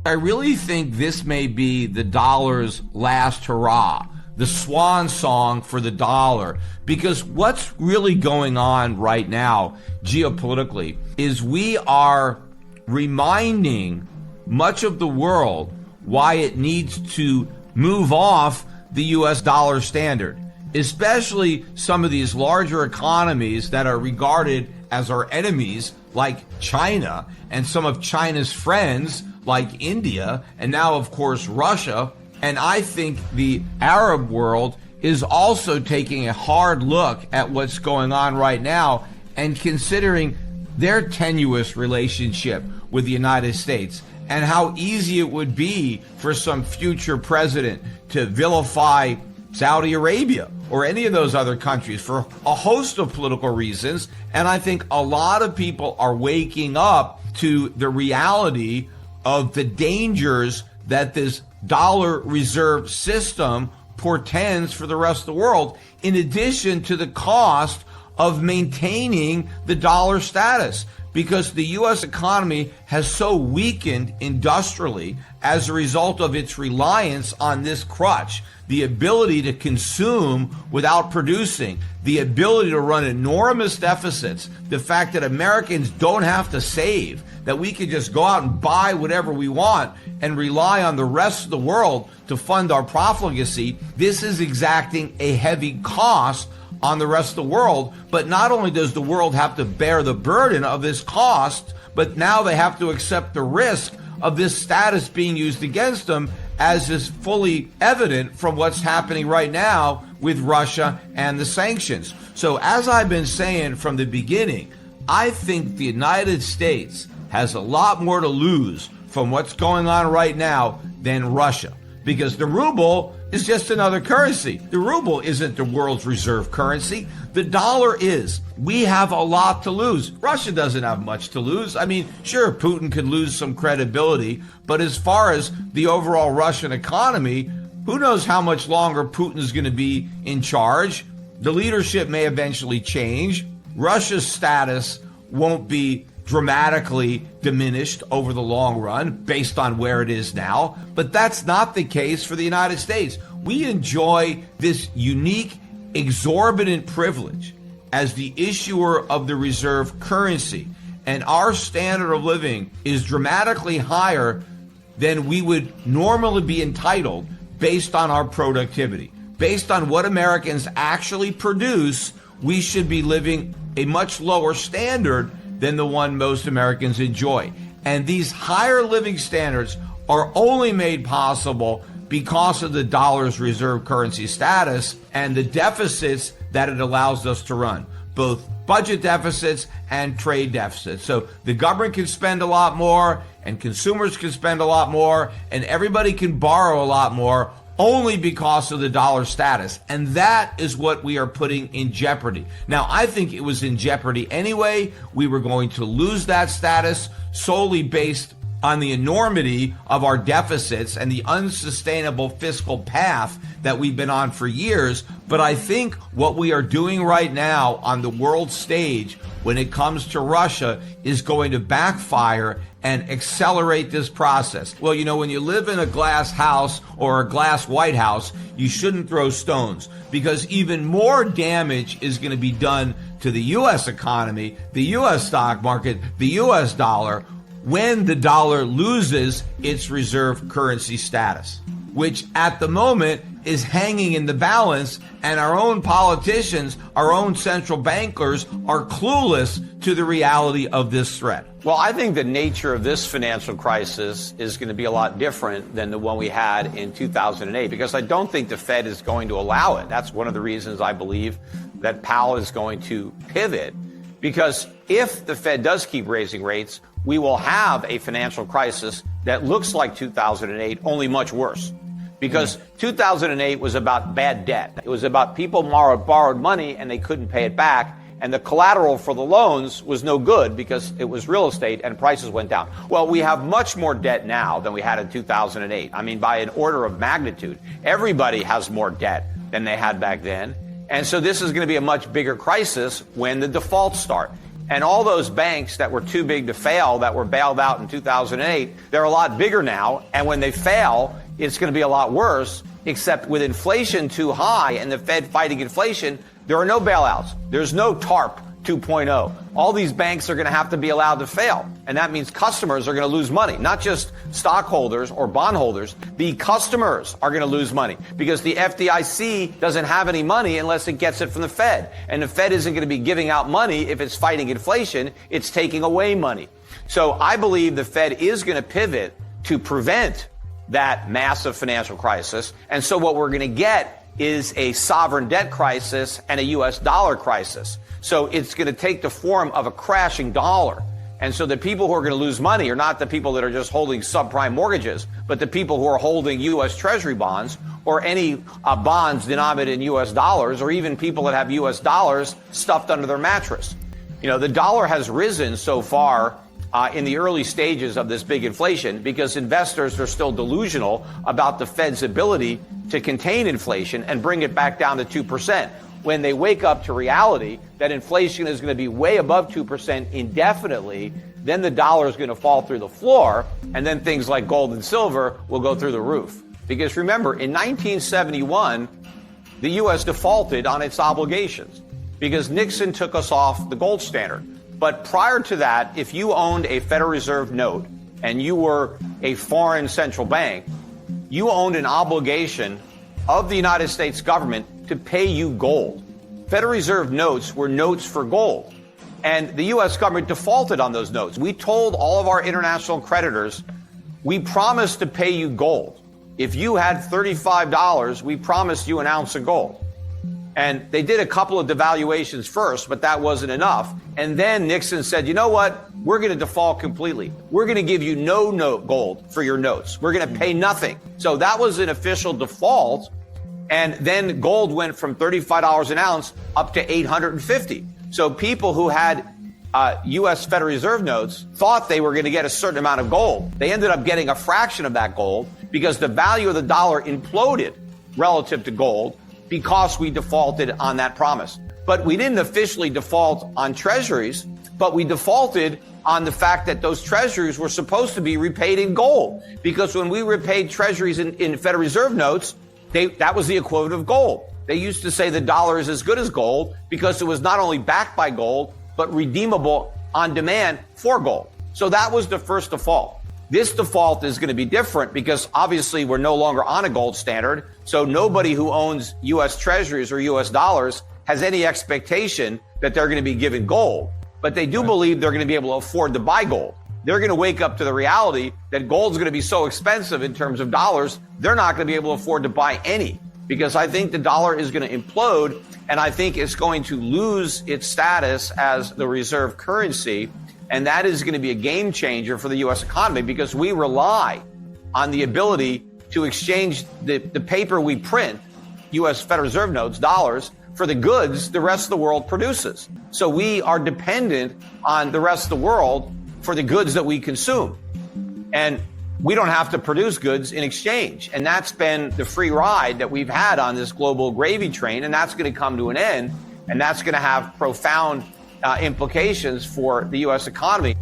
I really think this may be the dollar's last hurrah, the swan song for the dollar, because what's really going on right now geopolitically is we are reminding much of the world why it needs to move off the US dollar standard, especially some of these larger economies that are regarded as our enemies, like China, and some of China's friends like India, and now of course Russia. And I think the Arab world is also taking a hard look at what's going on right now and considering their tenuous relationship with the United States and how easy it would be for some future president to vilify Saudi Arabia or any of those other countries for a host of political reasons. And I think a lot of people are waking up to the reality of the dangers that this dollar reserve system portends for the rest of the world, in addition to the cost of maintaining the dollar status. Because the U.S. economy has so weakened industrially as a result of its reliance on this crutch, the ability to consume without producing, the ability to run enormous deficits, the fact that Americans don't have to save, that we can just go out and buy whatever we want and rely on the rest of the world to fund our profligacy. This is exacting a heavy cost on the rest of the world. But not only does the world have to bear the burden of this cost, but now they have to accept the risk of this status being used against them, as is fully evident from what's happening right now with Russia and the sanctions. So as I've been saying from the beginning, I think the United States has a lot more to lose from what's going on right now than Russia, because the ruble is just another currency. The ruble isn't the world's reserve currency. The dollar is. We have a lot to lose. Russia doesn't have much to lose. I mean, sure, Putin could lose some credibility, but as far as the overall Russian economy, who knows how much longer Putin's going to be in charge? The leadership may eventually change. Russia's status won't be dramatically diminished over the long run based on where it is now. But that's not the case for the United States. We enjoy this unique, exorbitant privilege as the issuer of the reserve currency. And our standard of living is dramatically higher than we would normally be entitled based on our productivity. Based on what Americans actually produce, we should be living a much lower standard than the one most Americans enjoy. And these higher living standards are only made possible because of the dollar's reserve currency status and the deficits that it allows us to run, both budget deficits and trade deficits. So the government can spend a lot more, and consumers can spend a lot more, and everybody can borrow a lot more, only because of the dollar status. And that is what we are putting in jeopardy. Now, I think it was in jeopardy anyway. We were going to lose that status solely based on the enormity of our deficits and the unsustainable fiscal path that we've been on for years. But I think what we are doing right now on the world stage when it comes to Russia is going to backfire and accelerate this process. Well, you know, when you live in a glass house or a glass White House, you shouldn't throw stones, because even more damage is going to be done to the U.S. economy, the U.S. stock market, the U.S. dollar, when the dollar loses its reserve currency status, which at the moment is hanging in the balance, and our own politicians, our own central bankers are clueless to the reality of this threat. Well, I think the nature of this financial crisis is going to be a lot different than the one we had in 2008, because I don't think the Fed is going to allow it. That's one of the reasons I believe that Powell is going to pivot, because if the Fed does keep raising rates, we will have a financial crisis that looks like 2008, only much worse. Because 2008 was about bad debt. It was about people borrowed money and they couldn't pay it back. And the collateral for the loans was no good because it was real estate and prices went down. Well, we have much more debt now than we had in 2008. I mean, by an order of magnitude. Everybody has more debt than they had back then. And so this is going to be a much bigger crisis when the defaults start. And all those banks that were too big to fail, that were bailed out in 2008, they're a lot bigger now. And when they fail, it's going to be a lot worse, except with inflation too high and the Fed fighting inflation, there are no bailouts. There's no TARP 2.0. All these banks are going to have to be allowed to fail. And that means customers are going to lose money, not just stockholders or bondholders. The customers are going to lose money because the FDIC doesn't have any money unless it gets it from the Fed. And the Fed isn't going to be giving out money if it's fighting inflation. It's taking away money. So I believe the Fed is going to pivot to prevent that massive financial crisis. And so what we're going to get is a sovereign debt crisis and a U.S. dollar crisis. So it's going to take the form of a crashing dollar. And so the people who are going to lose money are not the people that are just holding subprime mortgages, but the people who are holding U.S. Treasury bonds or any bonds denominated in U.S. dollars, or even people that have U.S. dollars stuffed under their mattress. You know, the dollar has risen so far in the early stages of this big inflation because investors are still delusional about the Fed's ability to contain inflation and bring it back down to 2%. When they wake up to reality that inflation is going to be way above 2% indefinitely, then the dollar is going to fall through the floor, and then things like gold and silver will go through the roof. Because remember, in 1971, the U.S. defaulted on its obligations because Nixon took us off the gold standard. But prior to that, if you owned a Federal Reserve note and you were a foreign central bank, you owned an obligation of the United States government to pay you gold. Federal Reserve notes were notes for gold. And the U.S. government defaulted on those notes. We told all of our international creditors, we promised to pay you gold. If you had $35, we promised you an ounce of gold. And they did a couple of devaluations first, but that wasn't enough. And then Nixon said, you know what? We're going to default completely. We're going to give you no note gold for your notes. We're going to pay nothing. So that was an official default. And then gold went from $35 an ounce up to $850. So people who had U.S. Federal Reserve notes thought they were going to get a certain amount of gold. They ended up getting a fraction of that gold because the value of the dollar imploded relative to gold because we defaulted on that promise. But we didn't officially default on treasuries, but we defaulted on the fact that those treasuries were supposed to be repaid in gold. Because when we repaid treasuries in Federal Reserve notes, that was the equivalent of gold. They used to say the dollar is as good as gold because it was not only backed by gold, but redeemable on demand for gold. So that was the first default. This default is going to be different because obviously we're no longer on a gold standard. So nobody who owns U.S. treasuries or U.S. dollars has any expectation that they're going to be given gold. But they do believe they're going to be able to afford to buy gold. They're going to wake up to the reality that gold's going to be so expensive in terms of dollars, they're not going to be able to afford to buy any. Because I think the dollar is going to implode, and I think it's going to lose its status as the reserve currency. And that is going to be a game changer for the U.S. economy because we rely on the ability to exchange the paper we print, U.S. Federal Reserve notes, dollars, for the goods the rest of the world produces. So we are dependent on the rest of the world for the goods that we consume. And we don't have to produce goods in exchange. And that's been the free ride that we've had on this global gravy train. And that's going to come to an end. And that's going to have profound implications for the U.S. economy.